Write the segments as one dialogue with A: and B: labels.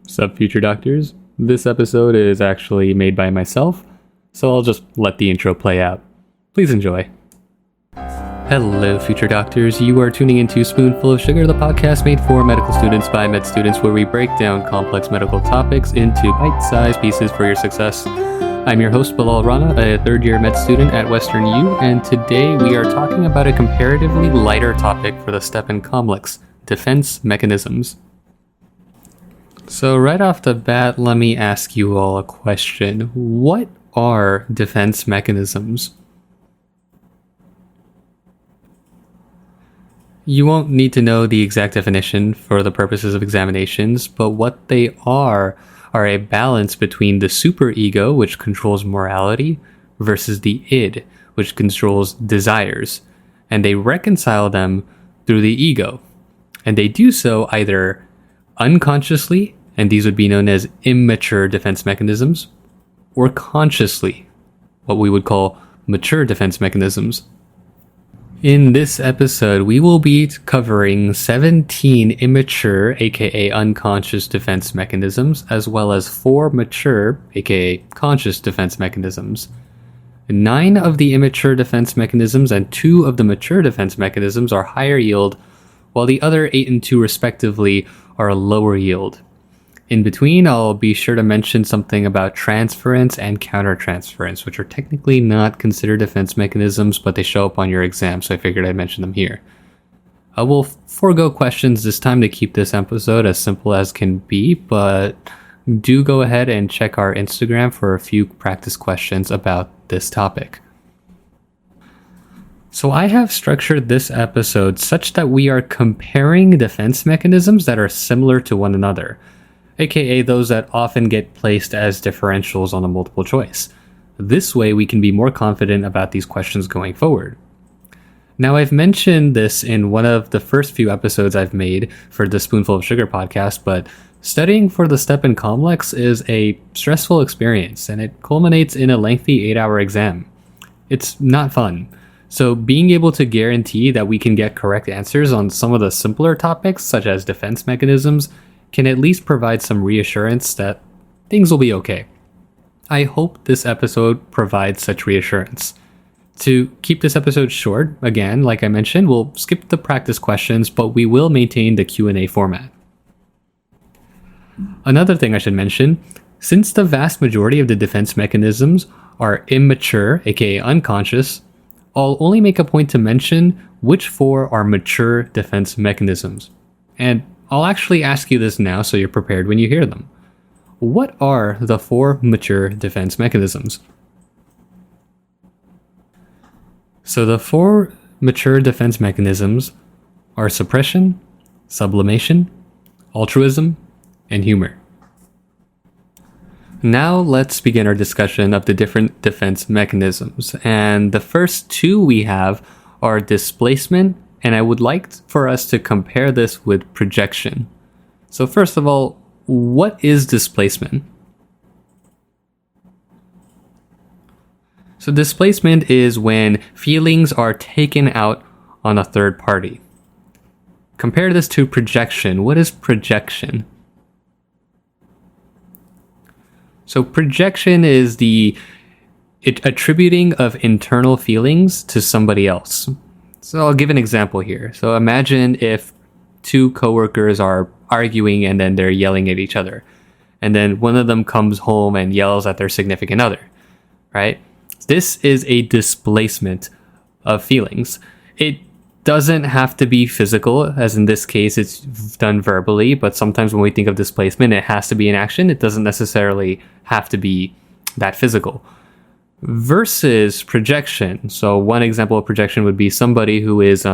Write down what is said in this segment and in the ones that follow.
A: Sup, future doctors? This episode is actually made by myself, so I'll just let the intro play out. Please enjoy. Hello, future doctors. You are tuning into Spoonful of Sugar, the podcast made for medical students by med students, where we break down complex medical topics into bite-sized pieces for your success. I'm your host, Bilal Rana, a third-year med student at Western U, and today we are talking about a comparatively lighter topic for the STEP and COMLEX, defense mechanisms. So right off the bat, let me ask you all a question. What are defense mechanisms? You won't need to know the exact definition for the purposes of examinations, but what they are a balance between the superego, which controls morality, versus the id, which controls desires, and they reconcile them through the ego. And they do so either unconsciously, and these would be known as immature defense mechanisms, or consciously, what we would call mature defense mechanisms. In this episode, we will be covering 17 immature, aka unconscious defense mechanisms, as well as 4 mature, aka conscious defense mechanisms. 9 of the immature defense mechanisms and 2 of the mature defense mechanisms are higher yield, while the other 8 and 2 respectively are lower yield. In between, I'll be sure to mention something about transference and countertransference, which are technically not considered defense mechanisms, but they show up on your exam, so I figured I'd mention them here. I will forego questions this time to keep this episode as simple as can be, but do go ahead and check our Instagram for a few practice questions about this topic. So I have structured this episode such that we are comparing defense mechanisms that are similar to one another, aka those that often get placed as differentials on a multiple choice. This way we can be more confident about these questions going forward. Now, I've mentioned this in one of the first few episodes I've made for the Spoonful of Sugar podcast, but studying for the STEP and COMLEX is a stressful experience, and it culminates in a lengthy 8-hour exam. It's not fun. So being able to guarantee that we can get correct answers on some of the simpler topics, such as defense mechanisms, can at least provide some reassurance that things will be okay. I hope this episode provides such reassurance. To keep this episode short, again, like I mentioned, we'll skip the practice questions, but we will maintain the Q&A format. Another thing I should mention, since the vast majority of the defense mechanisms are immature, aka unconscious, I'll only make a point to mention which 4 are mature defense mechanisms. And I'll actually ask you this now so you're prepared when you hear them. What are the 4 mature defense mechanisms? So the 4 mature defense mechanisms are suppression, sublimation, altruism, and humor. Now let's begin our discussion of the different defense mechanisms. And the first 2 we have are displacement, and I would like for us to compare this with projection. So first of all, what is displacement? So displacement is when feelings are taken out on a third party. Compare this to projection. What is projection? So projection is the attributing of internal feelings to somebody else. So I'll give an example here. So imagine if 2 coworkers are arguing and then they're yelling at each other. And then one of them comes home and yells at their significant other, right? This is a displacement of feelings. It doesn't have to be physical, as in this case it's done verbally, but sometimes when we think of displacement, it has to be an action. It doesn't necessarily have to be that physical. Versus projection. So one example of projection would be somebody who is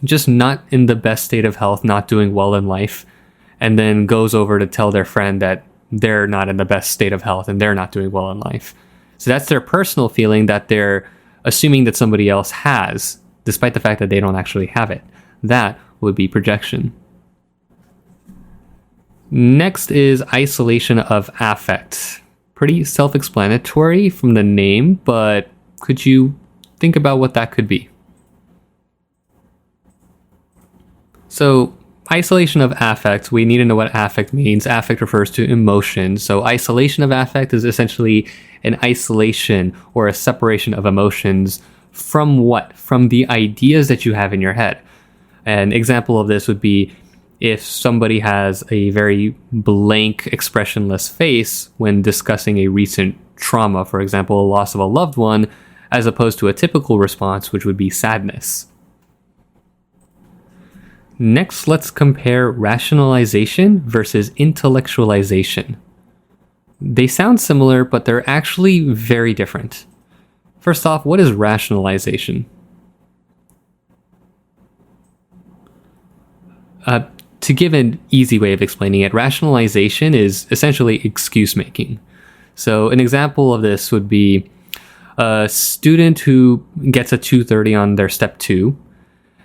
A: just not in the best state of health, not doing well in life, and then goes over to tell their friend that they're not in the best state of health and they're not doing well in life. So that's their personal feeling that they're assuming that somebody else has, despite the fact that they don't actually have it. That would be projection. Next is isolation of affect. Pretty self-explanatory from the name, but could you think about what that could be? So isolation of affect, we need to know what affect means. Affect refers to emotion. So isolation of affect is essentially an isolation or a separation of emotions from what? From the ideas that you have in your head. An example of this would be if somebody has a very blank, expressionless face when discussing a recent trauma, for example, a loss of a loved one, as opposed to a typical response, which would be sadness. Next, let's compare rationalization versus intellectualization. They sound similar, but they're actually very different. First off, what is rationalization? To give an easy way of explaining it, rationalization is essentially excuse making. So an example of this would be a student who gets a 230 on their step 2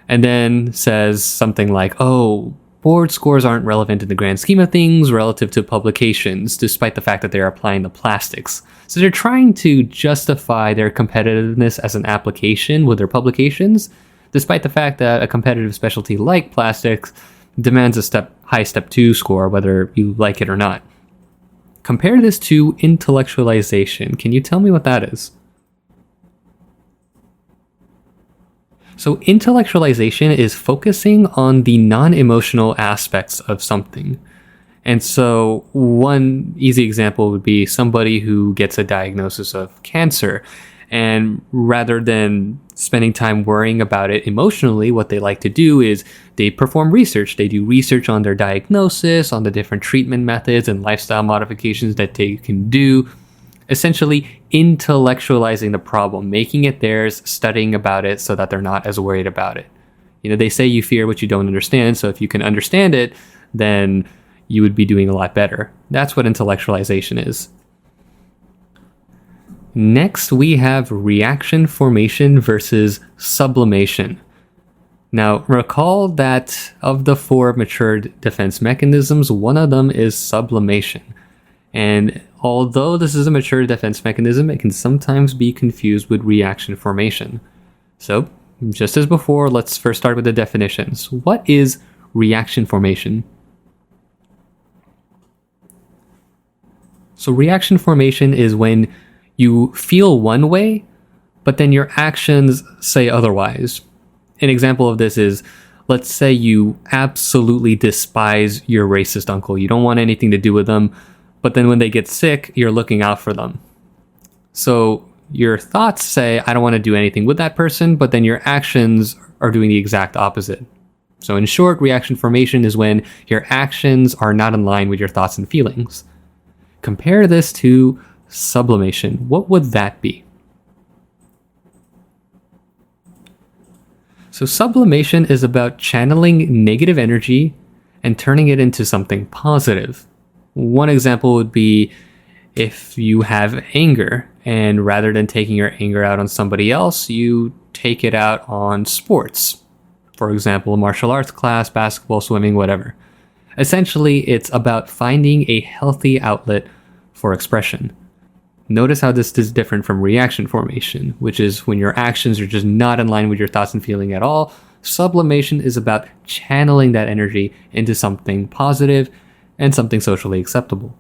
A: and then says something like, oh, board scores aren't relevant in the grand scheme of things relative to publications, despite the fact that they're applying the plastics. So they're trying to justify their competitiveness as an application with their publications, despite the fact that a competitive specialty like plastics demands a high step 2 score, whether you like it or not. Compare this to intellectualization. Can you tell me what that is? So intellectualization is focusing on the non-emotional aspects of something. And so one easy example would be somebody who gets a diagnosis of cancer, and rather than spending time worrying about it emotionally, what they like to do is they perform research. They do research on their diagnosis, on the different treatment methods and lifestyle modifications that they can do, essentially intellectualizing the problem, making it theirs, studying about it so that they're not as worried about it. You know, they say you fear what you don't understand, so if you can understand it, then you would be doing a lot better. That's what intellectualization is. Next, we have reaction formation versus sublimation. Now, recall that of the 4 mature defense mechanisms, one of them is sublimation. And although this is a mature defense mechanism, it can sometimes be confused with reaction formation. So, just as before, let's first start with the definitions. What is reaction formation? So, reaction formation is when you feel one way, but then your actions say otherwise. An example of this is, let's say you absolutely despise your racist uncle. You don't want anything to do with them, but then when they get sick, you're looking out for them. So your thoughts say, I don't want to do anything with that person, but then your actions are doing the exact opposite. So in short, reaction formation is when your actions are not in line with your thoughts and feelings. Compare this to sublimation. What would that be? So sublimation is about channeling negative energy and turning it into something positive. One example would be if you have anger, and rather than taking your anger out on somebody else, you take it out on sports. For example, a martial arts class, basketball, swimming, whatever. Essentially, it's about finding a healthy outlet for expression. Notice how this is different from reaction formation, which is when your actions are just not in line with your thoughts and feeling at all. Sublimation is about channeling that energy into something positive and something socially acceptable.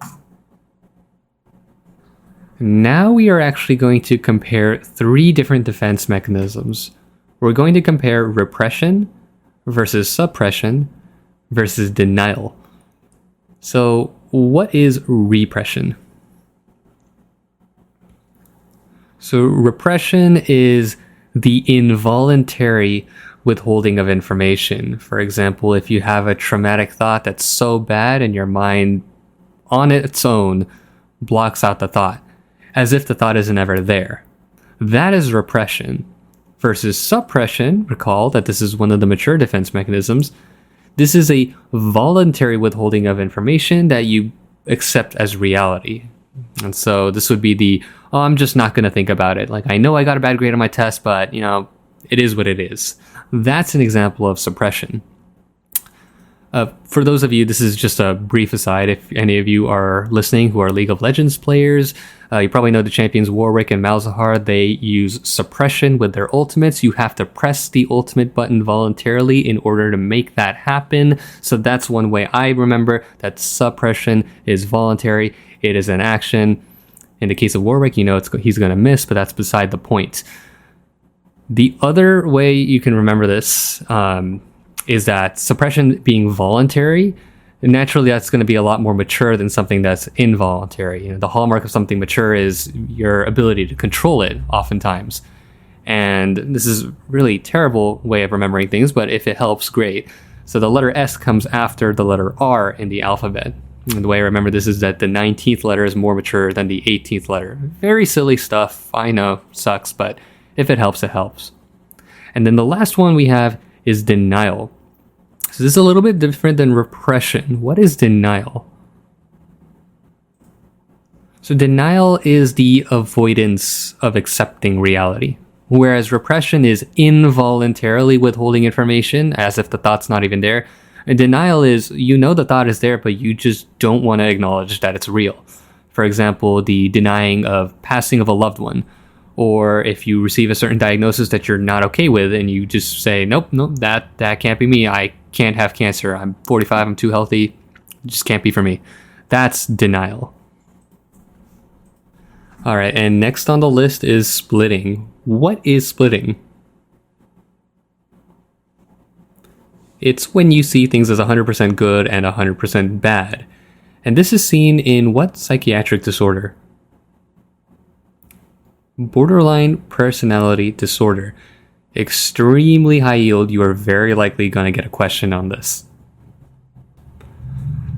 A: Now we are actually going to compare 3 different defense mechanisms. We're going to compare repression versus suppression versus denial. So what is repression? So repression is the involuntary withholding of information. For example, if you have a traumatic thought that's so bad and your mind on its own blocks out the thought, as if the thought isn't ever there. That is repression. Versus suppression, recall that this is one of the mature defense mechanisms. This is a voluntary withholding of information that you accept as reality. And so this would be I'm just not going to think about it. Like, I know I got a bad grade on my test, but, it is what it is. That's an example of suppression. For those of you, this is just a brief aside. If any of you are listening who are League of Legends players, you probably know the champions Warwick and Malzahar. They use suppression with their ultimates. You have to press the ultimate button voluntarily in order to make that happen. So that's one way I remember that suppression is voluntary. It is an action. In the case of Warwick, you know he's going to miss, but that's beside the point. The other way you can remember this is that suppression being voluntary, naturally that's going to be a lot more mature than something that's involuntary. You know, the hallmark of something mature is your ability to control it oftentimes. And this is a really terrible way of remembering things, but if it helps, great. So the letter S comes after the letter R in the alphabet. And the way I remember this is that the 19th letter is more mature than the 18th letter. Very silly stuff, I know, sucks, but if it helps, it helps. And then the last one we have is denial. So this is a little bit different than repression. What is denial? So denial is the avoidance of accepting reality, whereas repression is involuntarily withholding information as if the thought's not even there. And denial is, you know the thought is there, but you just don't want to acknowledge that it's real. For example, the denying of passing of a loved one, or if you receive a certain diagnosis that you're not okay with and you just say, nope, that can't be me. I can't have cancer. I'm 45, I'm too healthy. It just can't be for me. That's denial. All right, and next on the list is splitting. What is splitting? It's when you see things as 100% good and 100% bad. And this is seen in what psychiatric disorder? Borderline personality disorder. Extremely high yield. You are very likely going to get a question on this.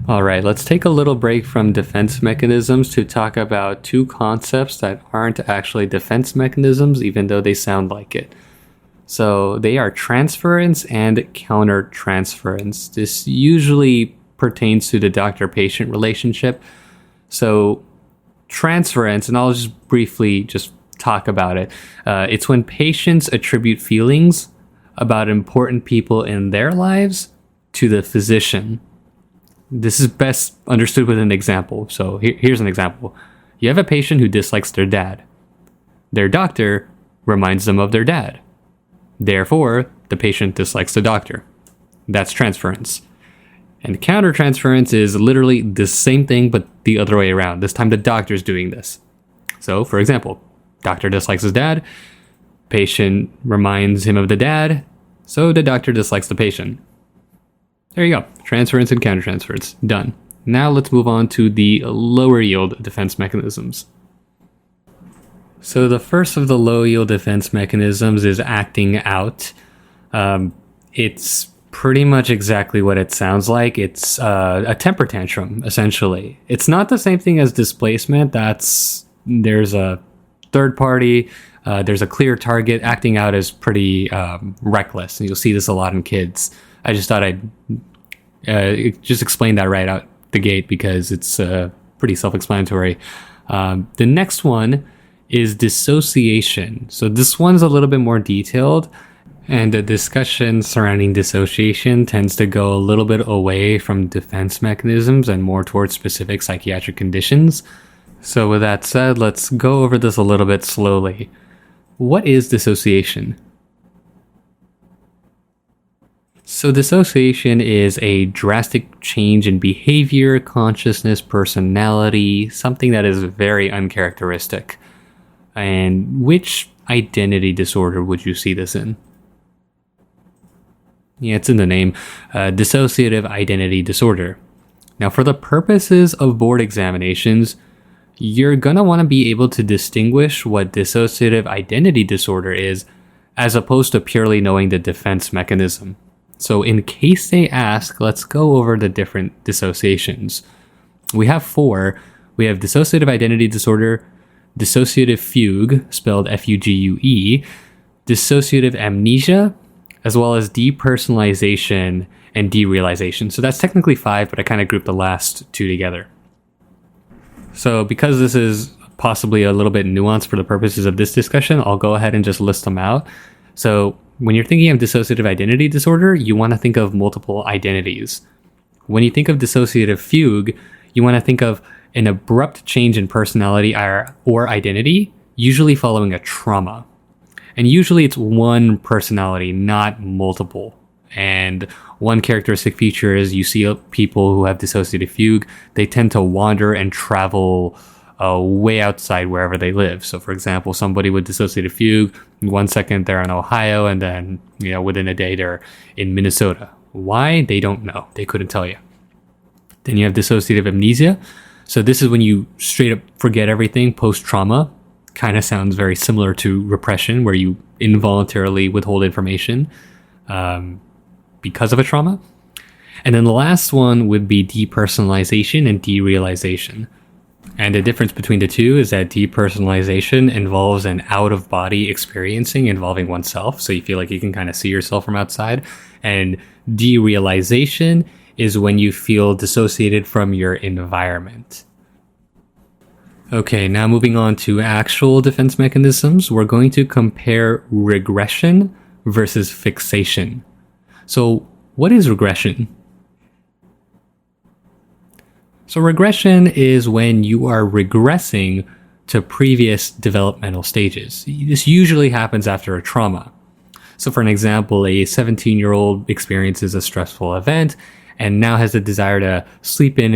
A: All right, let's take a little break from defense mechanisms to talk about two concepts that aren't actually defense mechanisms, even though they sound like it. So they are transference and countertransference. This usually pertains to the doctor-patient relationship. So transference, and I'll just briefly talk about it. It's when patients attribute feelings about important people in their lives to the physician. This is best understood with an example. So here's an example. You have a patient who dislikes their dad. Their doctor reminds them of their dad. Therefore, the patient dislikes the doctor. That's transference. And countertransference is literally the same thing, but the other way around. This time the doctor's doing this. So, for example, doctor dislikes his dad. Patient reminds him of the dad. So the doctor dislikes the patient. There you go. Transference and countertransference. Done. Now let's move on to the lower yield defense mechanisms. So the first of the low yield defense mechanisms is acting out. It's pretty much exactly what it sounds like. It's a temper tantrum, essentially. It's not the same thing as displacement. There's a third party, there's a clear target. Acting out is pretty reckless, and you'll see this a lot in kids. I just thought I'd just explain that right out the gate because it's pretty self-explanatory. The next one is dissociation. So this one's a little bit more detailed, and the discussion surrounding dissociation tends to go a little bit away from defense mechanisms and more towards specific psychiatric conditions. So with that said, let's go over this a little bit slowly. What is dissociation? So dissociation is a drastic change in behavior, consciousness, personality, something that is very uncharacteristic. And which identity disorder would you see this in? Yeah, it's in the name. Dissociative identity disorder. Now, for the purposes of board examinations, you're going to want to be able to distinguish what dissociative identity disorder is as opposed to purely knowing the defense mechanism. So in case they ask, let's go over the different dissociations. We have 4. We have dissociative identity disorder, dissociative fugue, spelled F-U-G-U-E, dissociative amnesia, as well as depersonalization and derealization. So that's technically 5, but I kind of grouped the last 2 together. So because this is possibly a little bit nuanced for the purposes of this discussion, I'll go ahead and just list them out. So when you're thinking of dissociative identity disorder, you want to think of multiple identities. When you think of dissociative fugue, you want to think of an abrupt change in personality or identity, usually following a trauma. And usually it's one personality, not multiple. And one characteristic feature is you see people who have dissociative fugue, they tend to wander and travel way outside wherever they live. So for example, somebody with dissociative fugue, 1 second they're in Ohio, and then within a day they're in Minnesota. Why? They don't know. They couldn't tell you. Then you have dissociative amnesia. So this is when you straight up forget everything post-trauma. Kind of sounds very similar to repression, where you involuntarily withhold information because of a trauma. And then the last one would be depersonalization and derealization. And the difference between the two is that depersonalization involves an out-of-body experiencing involving oneself. So you feel like you can kind of see yourself from outside. And derealization is when you feel dissociated from your environment. Okay, now moving on to actual defense mechanisms, we're going to compare regression versus fixation. So what is regression? So regression is when you are regressing to previous developmental stages. This usually happens after a trauma. So for an example, a 17-year-old experiences a stressful event and now has a desire to sleep in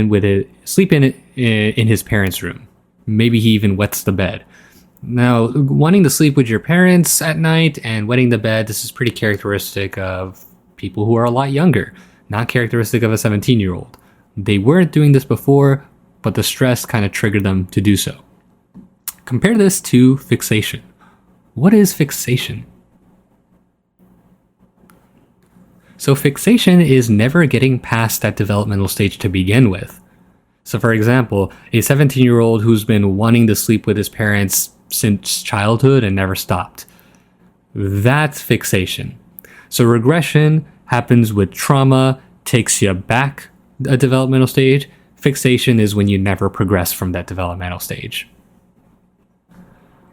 A: his parents' room. Maybe he even wets the bed. Now, wanting to sleep with your parents at night and wetting the bed, this is pretty characteristic of people who are a lot younger, not characteristic of a 17-year-old. They weren't doing this before, but the stress kind of triggered them to do so. Compare this to fixation. What is fixation? So fixation is never getting past that developmental stage to begin with. So for example, a 17-year-old who's been wanting to sleep with his parents since childhood and never stopped. That's fixation. So regression happens with trauma, takes you back a developmental stage. Fixation is when you never progress from that developmental stage.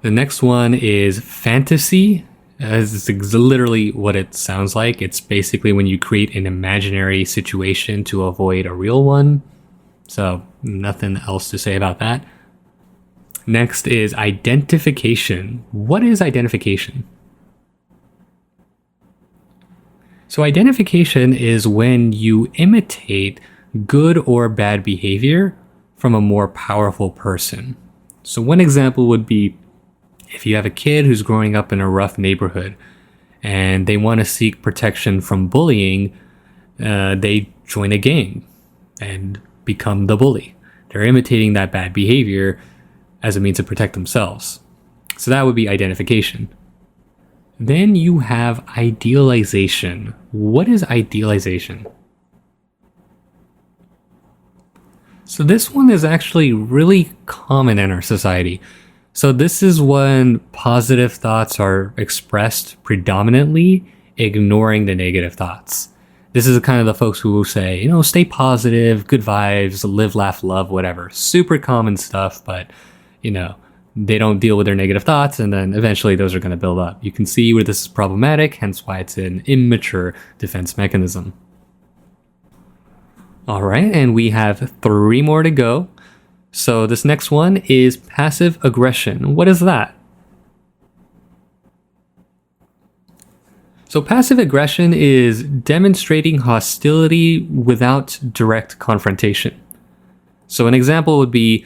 A: The next one is fantasy. This is literally what it sounds like. It's basically when you create an imaginary situation to avoid a real one. So nothing else to say about that. Next is identification. What is identification? So identification is when you imitate good or bad behavior from a more powerful person. So one example would be if you have a kid who's growing up in a rough neighborhood and they want to seek protection from bullying, they join a gang and become the bully. They're imitating that bad behavior as a means to protect themselves. So that would be identification. Then you have idealization. What is idealization? So this one is actually really common in our society. So this is when positive thoughts are expressed predominantly, ignoring the negative thoughts. This is kind of the folks who will say, stay positive, good vibes, live, laugh, love, whatever. Super common stuff, but, they don't deal with their negative thoughts, and then eventually those are going to build up. You can see where this is problematic, hence why it's an immature defense mechanism. All right, and we have 3 more to go. So this next one is passive aggression. What is that? So passive aggression is demonstrating hostility without direct confrontation. So an example would be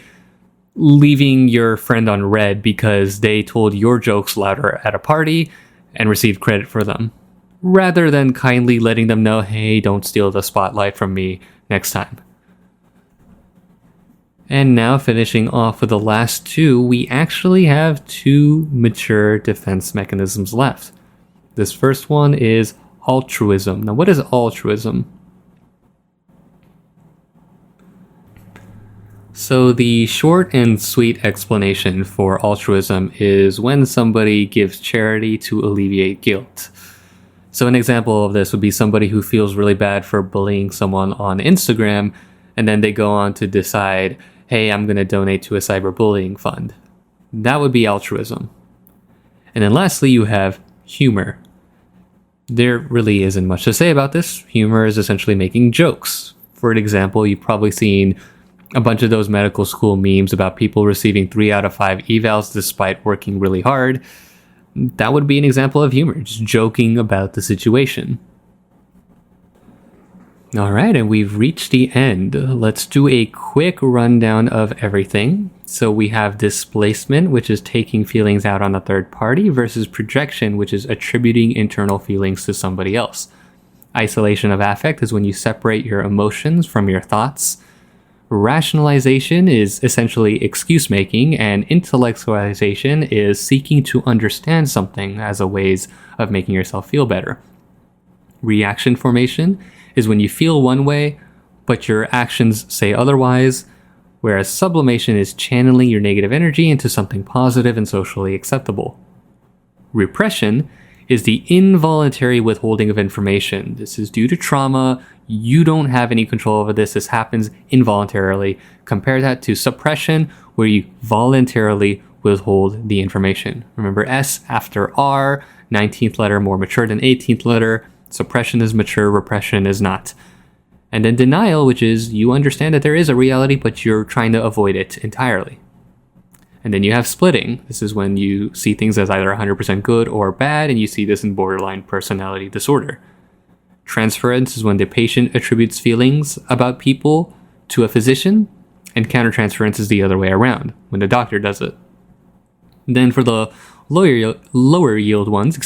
A: leaving your friend on red because they told your jokes louder at a party and received credit for them, rather than kindly letting them know, hey, don't steal the spotlight from me next time. And now finishing off with the last 2, we actually have 2 mature defense mechanisms left. This first one is altruism. Now, what is altruism? So the short and sweet explanation for altruism is when somebody gives charity to alleviate guilt. So an example of this would be somebody who feels really bad for bullying someone on Instagram, and then they go on to decide, hey, I'm going to donate to a cyberbullying fund. That would be altruism. And then lastly, you have humor. There really isn't much to say about this. Humor is essentially making jokes. For an example, you've probably seen a bunch of those medical school memes about people receiving 3 out of 5 evals despite working really hard. That would be an example of humor, just joking about the situation. All right, and we've reached the end. Let's do a quick rundown of everything. So we have displacement, which is taking feelings out on a third party, versus projection, which is attributing internal feelings to somebody else. Isolation of affect is when you separate your emotions from your thoughts. Rationalization is essentially excuse making, and intellectualization is seeking to understand something as a ways of making yourself feel better. Reaction formation is when you feel one way, but your actions say otherwise, whereas sublimation is channeling your negative energy into something positive and socially acceptable. Repression is the involuntary withholding of information. This is due to trauma. You don't have any control over this. This happens involuntarily. Compare that to suppression, where you voluntarily withhold the information. Remember, S after R, 19th letter more mature than 18th letter. Suppression is mature, repression is not. And then denial, which is you understand that there is a reality, but you're trying to avoid it entirely. And then you have splitting. This is when you see things as either 100% good or bad, and you see this in borderline personality disorder. Transference is when the patient attributes feelings about people to a physician, and countertransference is the other way around, when the doctor does it. Then for the lower yield ones,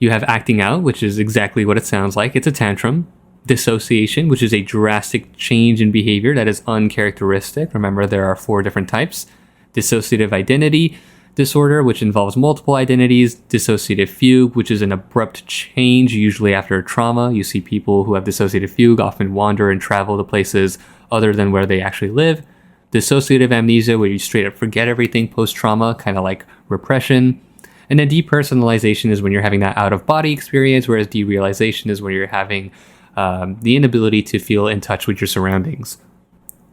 A: you have acting out, which is exactly what it sounds like. It's a tantrum. Dissociation, which is a drastic change in behavior that is uncharacteristic. Remember, there are 4 different types. Dissociative identity disorder, which involves multiple identities. Dissociative fugue, which is an abrupt change, usually after a trauma. You see people who have dissociative fugue often wander and travel to places other than where they actually live. Dissociative amnesia, where you straight up forget everything post-trauma, kind of like repression. And then depersonalization is when you're having that out-of-body experience, whereas derealization is when you're having the inability to feel in touch with your surroundings.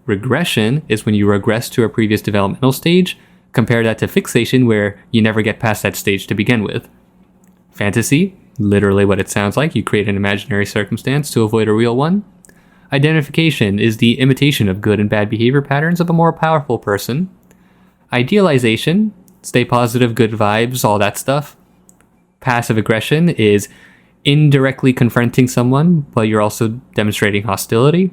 A: Regression is when you regress to a previous developmental stage. Compare that to fixation, where you never get past that stage to begin with. Fantasy, literally what it sounds like. You create an imaginary circumstance to avoid a real one. Identification is the imitation of good and bad behavior patterns of a more powerful person. Idealization, stay positive, good vibes, all that stuff. Passive aggression is indirectly confronting someone, but you're also demonstrating hostility.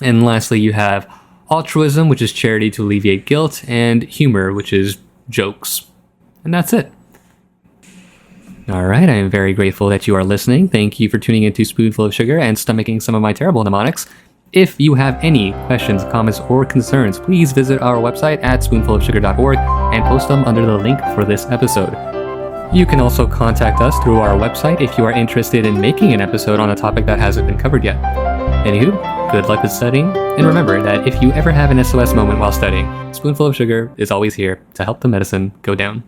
A: And lastly, you have altruism, which is charity to alleviate guilt, and humor, which is jokes. And that's it. All right, I am very grateful that you are listening. Thank you for tuning into Spoonful of Sugar and stomaching some of my terrible mnemonics. If you have any questions, comments, or concerns, please visit our website at spoonfulofsugar.org and post them under the link for this episode. You can also contact us through our website if you are interested in making an episode on a topic that hasn't been covered yet. Anywho, good luck with studying, and remember that if you ever have an SOS moment while studying, Spoonful of Sugar is always here to help the medicine go down.